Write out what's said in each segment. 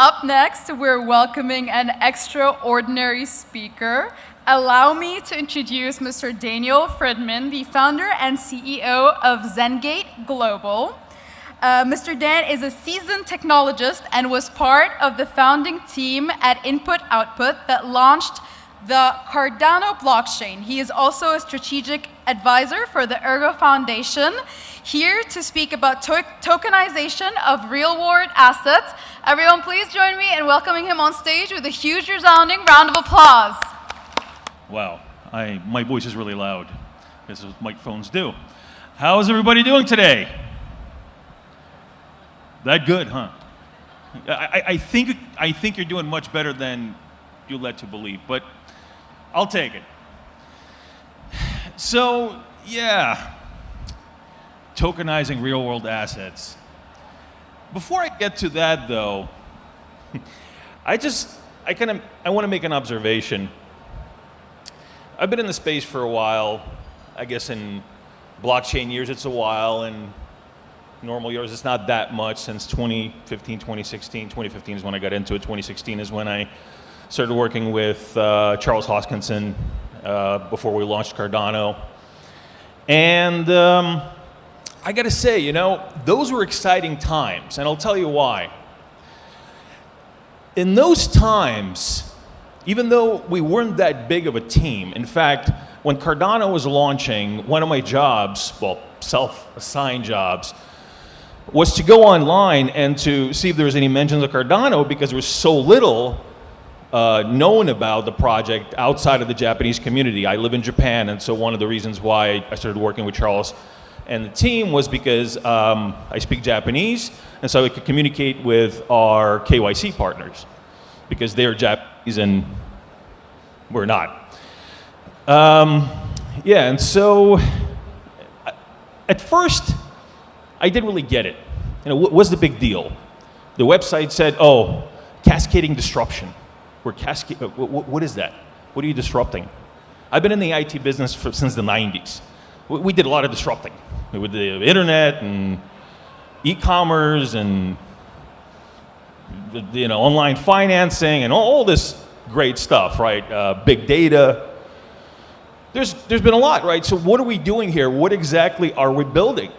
Up next, we're welcoming an extraordinary speaker. Allow me to introduce Mr. Daniel Friedman, the founder and CEO of ZenGate Global. Mr. Dan is a seasoned technologist and was part of the founding team at Input Output that launched the Cardano blockchain. He is also a strategic advisor for the Ergo Foundation, here to speak about tokenization of real-world assets. Everyone, please join me in welcoming him on stage with a huge, resounding round of applause. Wow, my voice is really loud. This is what microphones do. How's everybody doing today? That good, huh? I think you're doing much better than you're led to believe, but I'll take it. So, yeah, tokenizing real-world assets. Before I get to that, though, I want to make an observation. I've been in the space for a while. I guess in blockchain years, it's a while, and normal years, it's not that much since 2015, 2016. 2015 is when I got into it. 2016 is when I started working with Charles Hoskinson before we launched Cardano. And I got to say, you know, those were exciting times, and I'll tell you why. In those times, even though we weren't that big of a team, in fact, when Cardano was launching, one of my jobs, well, self-assigned jobs, was to go online and to see if there was any mentions of Cardano, because there was so little known about the project outside of the Japanese community. I live in Japan, and so one of the reasons why I started working with Charles and the team was because I speak Japanese, and so I could communicate with our KYC partners, because they're Japanese and we're not. Yeah, and so at first, I didn't really get it. You know, what's the big deal? The website said, oh, cascading disruption. What is that? What are you disrupting? I've been in the IT business since the 90s. We did a lot of disrupting with the internet and e-commerce and online financing and all this great stuff, right? Big data. There's been a lot, right? So what are we doing here? What exactly are we building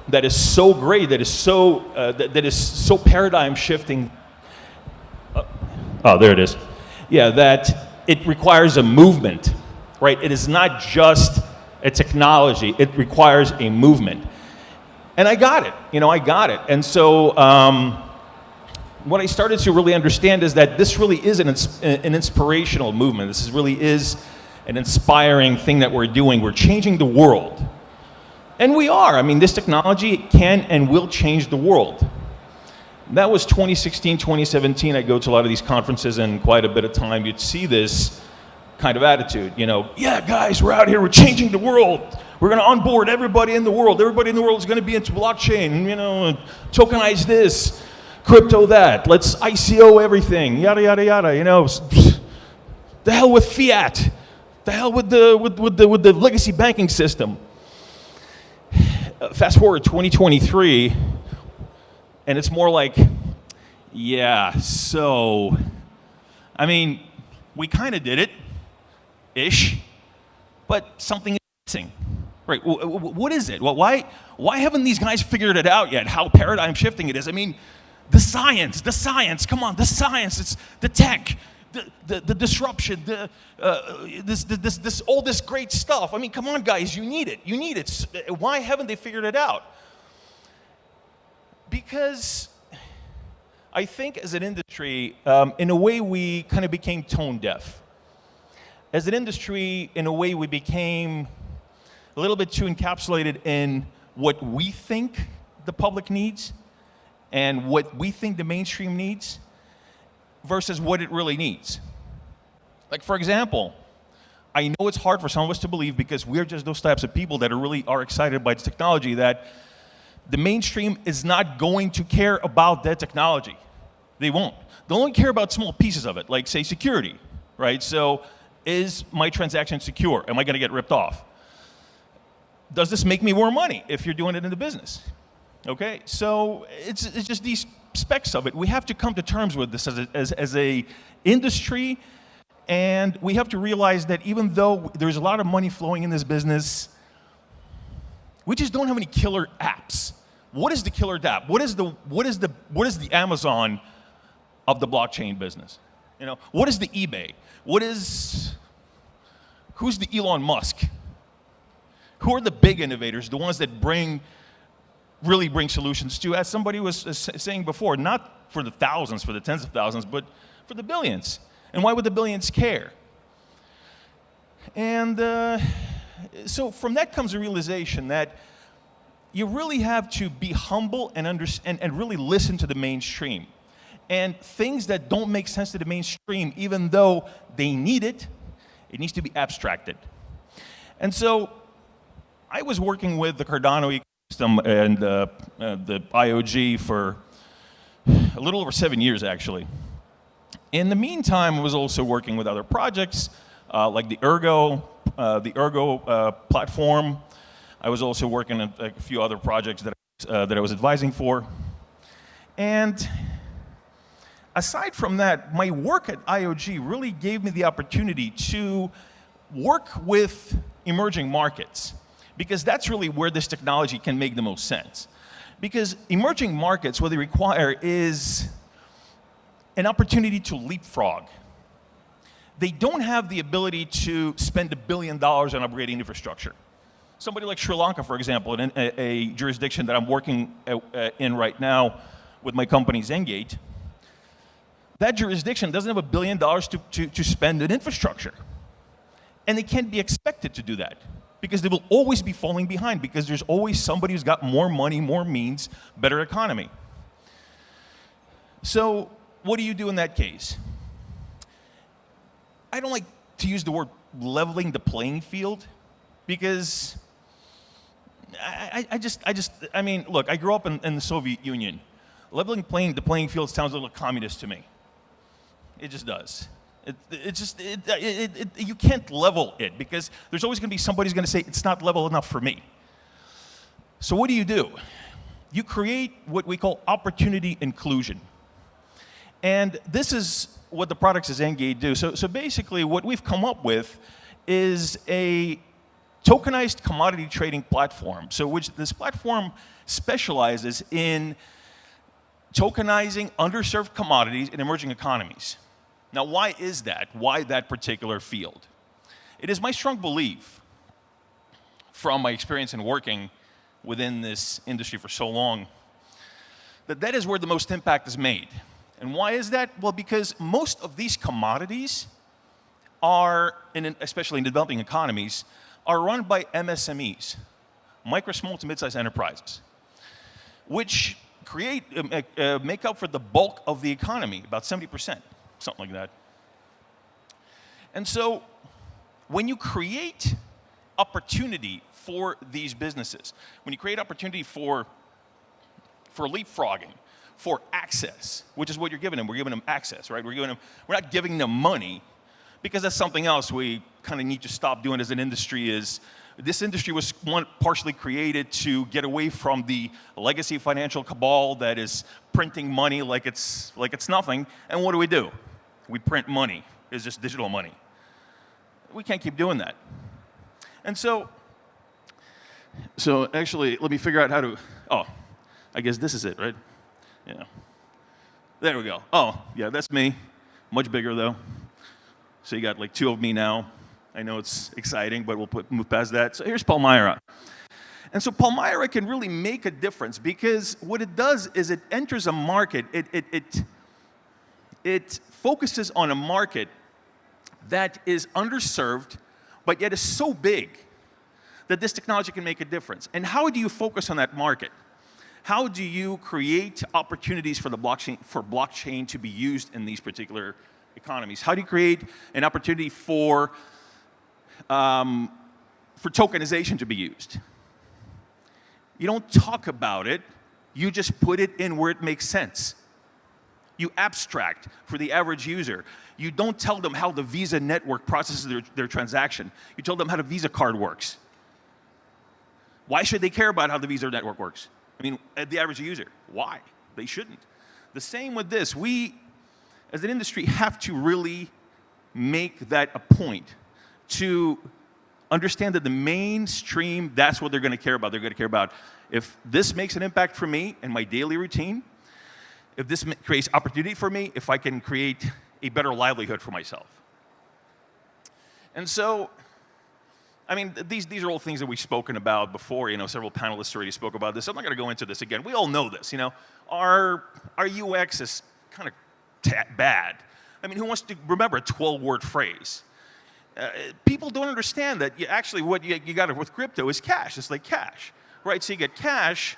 that is so great, that is so paradigm shifting? Oh, there it is. Yeah, that it requires a movement, right? It is not just a technology, it requires a movement. And I got it, I got it. And so what I started to really understand is that this really is an inspirational movement. This really is an inspiring thing that we're doing. We're changing the world. And we are. I mean, this technology can and will change the world. That was 2016, 2017. I go to a lot of these conferences, and quite a bit of time you'd see this kind of attitude. Yeah, guys, we're out here, we're changing the world. We're going to onboard everybody in the world. Everybody in the world is going to be into blockchain, tokenize this, crypto that. Let's ICO everything, yada, yada, yada. The hell with fiat. The hell with the legacy banking system. Fast forward 2023, and it's more like, yeah, so, I mean, we kind of did it, ish, but something is missing. Right, what is it? Well, why haven't these guys figured it out yet, how paradigm shifting it is? I mean, the science, come on, the science, it's the tech, the disruption, all this great stuff. I mean, come on, guys, you need it. Why haven't they figured it out? Because I think as an industry, in a way, we kind of became tone deaf. As an industry, in a way, we became a little bit too encapsulated in what we think the public needs and what we think the mainstream needs versus what it really needs. Like, for example, I know it's hard for some of us to believe, because we're just those types of people that are excited by technology, that the mainstream is not going to care about that technology. They won't. They'll only care about small pieces of it, like, say, security, right? So, is my transaction secure? Am I going to get ripped off? Does this make me more money if you're doing it in the business? Okay, so it's just these specs of it. We have to come to terms with this as a industry, and we have to realize that even though there's a lot of money flowing in this business, we just don't have any killer apps. What is the killer app? What is the Amazon of the blockchain business? You know, what is the eBay? Who's the Elon Musk? Who are the big innovators, the ones that really bring solutions to, as somebody was saying before, not for the thousands, for the tens of thousands, but for the billions. And why would the billions care? And so from that comes a realization that you really have to be humble and really listen to the mainstream. And things that don't make sense to the mainstream, even though they need it, it needs to be abstracted. And so I was working with the Cardano ecosystem and the IOG for a little over 7 years, actually. In the meantime, I was also working with other projects, like the Ergo platform. I was also working on a few other projects that I was advising for. And aside from that, my work at IOG really gave me the opportunity to work with emerging markets, because that's really where this technology can make the most sense. Because emerging markets, what they require is an opportunity to leapfrog. They don't have the ability to spend $1 billion on upgrading infrastructure. Somebody like Sri Lanka, for example, in a jurisdiction that I'm working in right now with my company ZenGate, that jurisdiction doesn't have $1 billion to spend in infrastructure. And they can't be expected to do that, because they will always be falling behind, because there's always somebody who's got more money, more means, better economy. So what do you do in that case? I don't like to use the word leveling the playing field, because I mean, look, I grew up in the Soviet Union. Leveling the playing field sounds a little communist to me. It just does. You can't level it, because there's always going to be somebody who's going to say it's not level enough for me. So what do? You create what we call opportunity inclusion. And this is what the products of ZenGate do. So basically what we've come up with is a tokenized commodity trading platform. So which this platform specializes in tokenizing underserved commodities in emerging economies. Now, why is that? Why that particular field? It is my strong belief, from my experience in working within this industry for so long, that that is where the most impact is made. And why is that? Well, because most of these commodities are, especially in developing economies, are run by MSMEs, micro, small to mid-sized enterprises, which make up for the bulk of the economy, about 70%, something like that. And so when you create opportunity for these businesses, when you create opportunity for leapfrogging, for access, which is what you're giving them. We're giving them access, right? We're not giving them money, because that's something else we kind of need to stop doing as an industry. This industry was partially created to get away from the legacy financial cabal that is printing money like it's nothing. And what do? We print money. It's just digital money. We can't keep doing that. And so actually, let me figure out how to, I guess this is it, right? Yeah. There we go. Oh, yeah, that's me. Much bigger, though. So you got like two of me now. I know it's exciting, but we'll move past that. So here's Palmyra. And so Palmyra can really make a difference, because what it does is it enters a market. It focuses on a market that is underserved, but yet is so big that this technology can make a difference. And how do you focus on that market? How do you create opportunities for blockchain to be used in these particular economies? How do you create an opportunity for tokenization to be used? You don't talk about it, you just put it in where it makes sense. You abstract for the average user. You don't tell them how the Visa network processes their transaction. You tell them how the Visa card works. Why should they care about how the Visa network works? I mean, the average user. Why? They shouldn't. The same with this. We, as an industry, have to really make that a point to understand that the mainstream, that's what they're going to care about. They're going to care about if this makes an impact for me in my daily routine, if this creates opportunity for me, if I can create a better livelihood for myself. And so, I mean, these are all things that we've spoken about before. Several panelists already spoke about this. I'm not going to go into this again. We all know this. Our UX is kind of bad. I mean, who wants to remember a 12-word phrase? People don't understand that actually what you got with crypto is cash. It's like cash, right? So you get cash,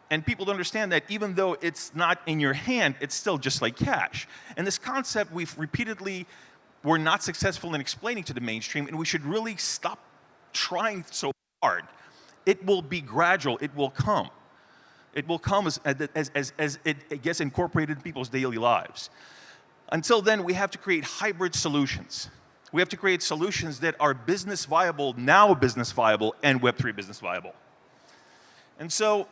and people don't understand that even though it's not in your hand, it's still just like cash. And this concept we're not successful in explaining to the mainstream, and we should really stop trying so hard. It will be gradual. It will come. It will come as it gets incorporated in people's daily lives. Until then, we have to create hybrid solutions. We have to create solutions that are business viable, now business viable, and Web3 business viable. And so,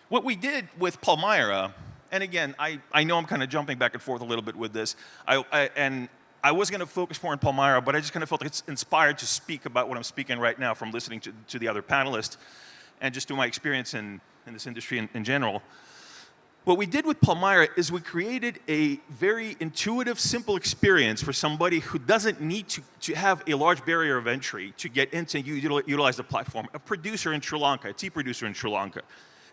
what we did with Palmyra, and again, I know I'm kind of jumping back and forth a little bit with this, and I was going to focus more on Palmyra, but I just kind of felt like it's inspired to speak about what I'm speaking right now from listening to the other panelists, and just to my experience in this industry in general. What we did with Palmyra is we created a very intuitive, simple experience for somebody who doesn't need to have a large barrier of entry to get into and utilize the platform. A producer in Sri Lanka, a tea producer in Sri Lanka.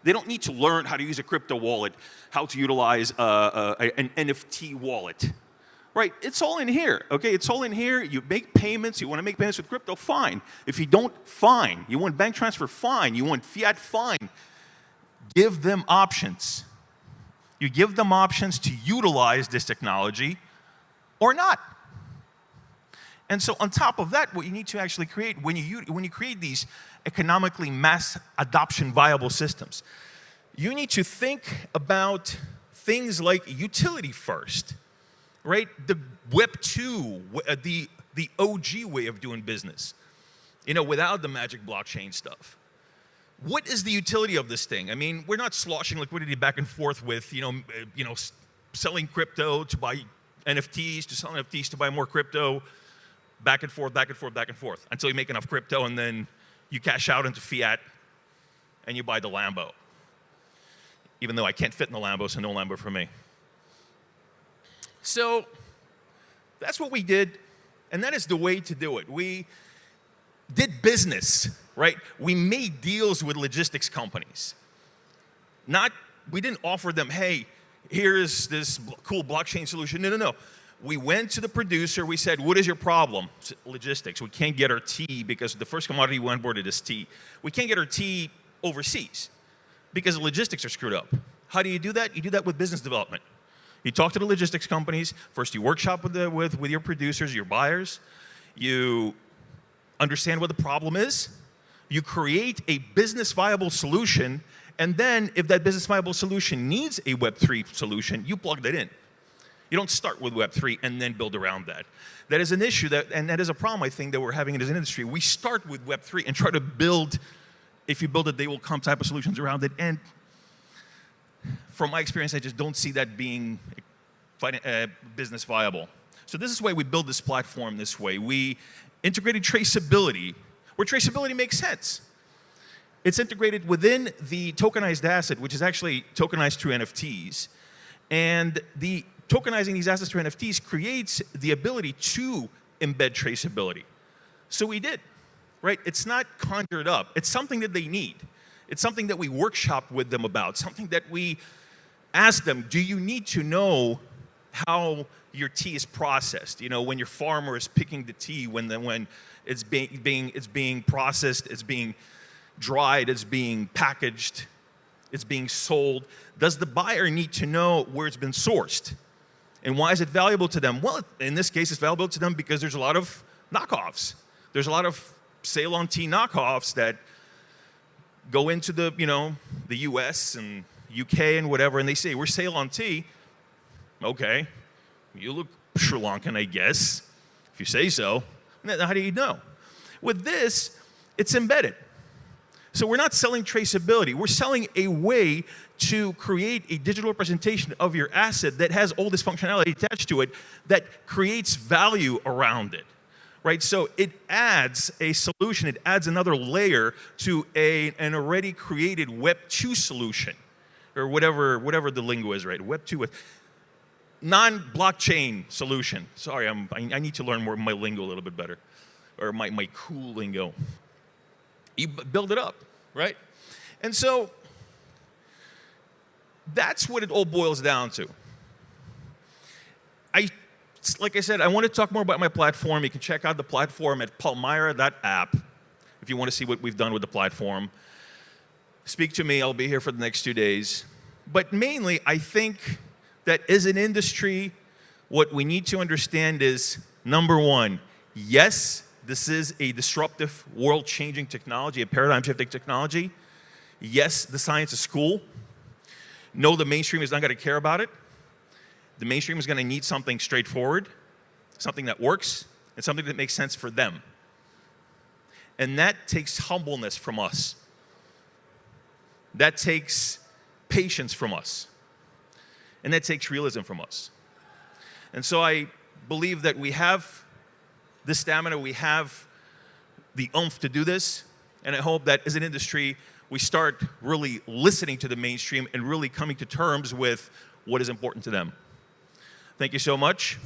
They don't need to learn how to use a crypto wallet, how to utilize an NFT wallet. Right, it's all in here, okay? It's all in here. You make payments, you want to make payments with crypto, fine. If you don't, fine. You want bank transfer, fine. You want fiat, fine. Give them options. You give them options to utilize this technology or not. And so on top of that, what you need to actually create, when you create these economically mass adoption viable systems, you need to think about things like utility first. Right, the Web 2, the OG way of doing business, without the magic blockchain stuff. What is the utility of this thing? I mean, we're not sloshing liquidity back and forth with, selling crypto to buy NFTs, to sell NFTs to buy more crypto, back and forth, back and forth, back and forth, until you make enough crypto and then you cash out into fiat and you buy the Lambo. Even though I can't fit in the Lambo, so no Lambo for me. So that's what we did, and that is the way to do it. We did business, right? We made deals with logistics companies. We didn't offer them, hey, here's this cool blockchain solution. No. We went to the producer. We said, what is your problem? Logistics. We can't get our tea because the first commodity we onboarded is tea. We can't get our tea overseas because the logistics are screwed up. How do you do that? You do that with business development. You talk to the logistics companies. First, you workshop with your producers, your buyers. You understand what the problem is. You create a business viable solution. And then, if that business viable solution needs a Web3 solution, you plug that in. You don't start with Web3 and then build around that. That is an issue, and that is a problem, I think, that we're having as an industry. We start with Web3 and try to build, if you build it, they will come type of solutions around it. And from my experience, I just don't see that being business viable. So this is why we build this platform this way. We integrated traceability, where traceability makes sense. It's integrated within the tokenized asset, which is actually tokenized through NFTs. And the tokenizing these assets through NFTs creates the ability to embed traceability. So we did, right? It's not conjured up. It's something that they need. It's something that we workshop with them about, something that we ask them, do you need to know how your tea is processed? When your farmer is picking the tea, when it's being processed, it's being dried, it's being packaged, it's being sold. Does the buyer need to know where it's been sourced? And why is it valuable to them? Well, in this case, it's valuable to them because there's a lot of knockoffs. There's a lot of Ceylon tea knockoffs that go into the US and UK and whatever, and they say, we're Ceylon tea. Okay, you look Sri Lankan, I guess, if you say so. How do you know? With this, it's embedded. So we're not selling traceability. We're selling a way to create a digital representation of your asset that has all this functionality attached to it that creates value around it, right? So it adds a solution. It adds another layer to an already created Web 2 solution, or whatever the lingo is, right? Web 2 non-blockchain solution. Sorry, I need to learn more my lingo a little bit better, or my cool lingo. You build it up, right? And so that's what it all boils down to. Like I said, I want to talk more about my platform. You can check out the platform at palmyra.app if you want to see what we've done with the platform. Speak to me. I'll be here for the next 2 days. But mainly, I think that as an industry, what we need to understand is, number one, yes, this is a disruptive, world-changing technology, a paradigm-shifting technology. Yes, the science is cool. No, the mainstream is not going to care about it. The mainstream is going to need something straightforward, something that works, and something that makes sense for them. And that takes humbleness from us. That takes patience from us. And that takes realism from us. And so I believe that we have the stamina, we have the oomph to do this, and I hope that as an industry, we start really listening to the mainstream and really coming to terms with what is important to them. Thank you so much.